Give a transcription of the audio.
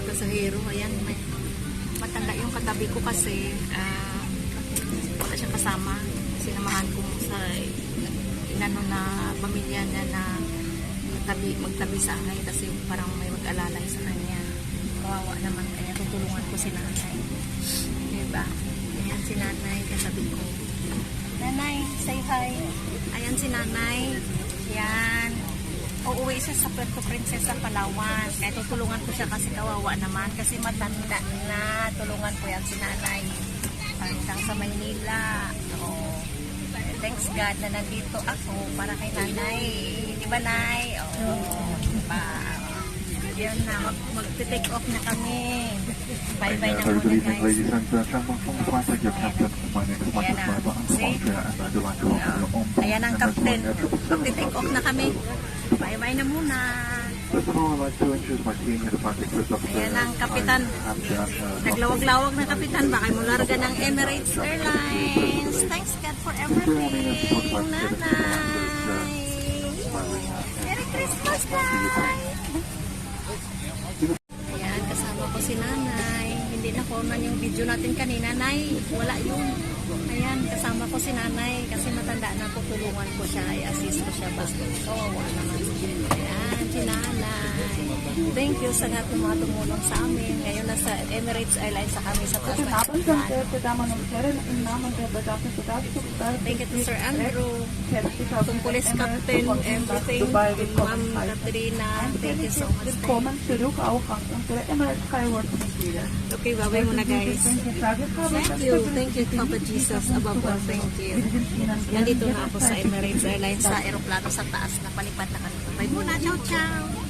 pasahero. Ayan, may matanda yung katabi ko kasi wala siyang kasama. Sinamahan ko sa inano na pamilya niya na magtabi sa akin kasi parang may mag-alalay sa kanya. Kawawa naman, kaya tutulungan ko si nanay. Diba? Ayan si nanay, katabi ko. Nanay, say hi. Ayan si nanay. Ayan. Uuwi siya sa Puerto Princesa, Palawan. Kaya tutulungan ko siya kasi kawawa naman. Kasi matanda na. Tulungan ko yan si nanay. Hanggang sa Maynila. Oh. Thanks God na nandito ako para kay nanay. Di ba, nay? Oh. Diba? Yan na. Mag-take off na kami. Bye-bye na muna, guys. Ayan na. See? Ayan ang captain. Mag-take off na kami. Bye-bye na muna. Ayan ang kapitan. Naglawag-lawag na kapitan. Baka mo larga ng Emirates Airlines. Thanks God for everything. Nanay. Merry Christmas, Nay. Ayan, kasama ko si nanay. Hindi na kunan yung video natin kanina, Nay. Wala yun. Ayan, kasama ko si nanay kasi matanda na ako, tulungan ko siya, i-assist ko siya basta. So, wala naman. Ayan, si nanay. Thank you sa lahat ng mga tumulong sa amin. Ngayon nasa Emirates Airlines sa kami sa taas na Thank you to Sir Andrew, itong police captain, everything, Ma'am Katrina. Thank you so much. Okay, bye-bye muna, guys. Thank you, Papa Jesus, above all, thank you. Nandito na ako sa Emirates Airlines sa aeroplano sa taas, napalipad na kami. Bye muna, ciao, ciao!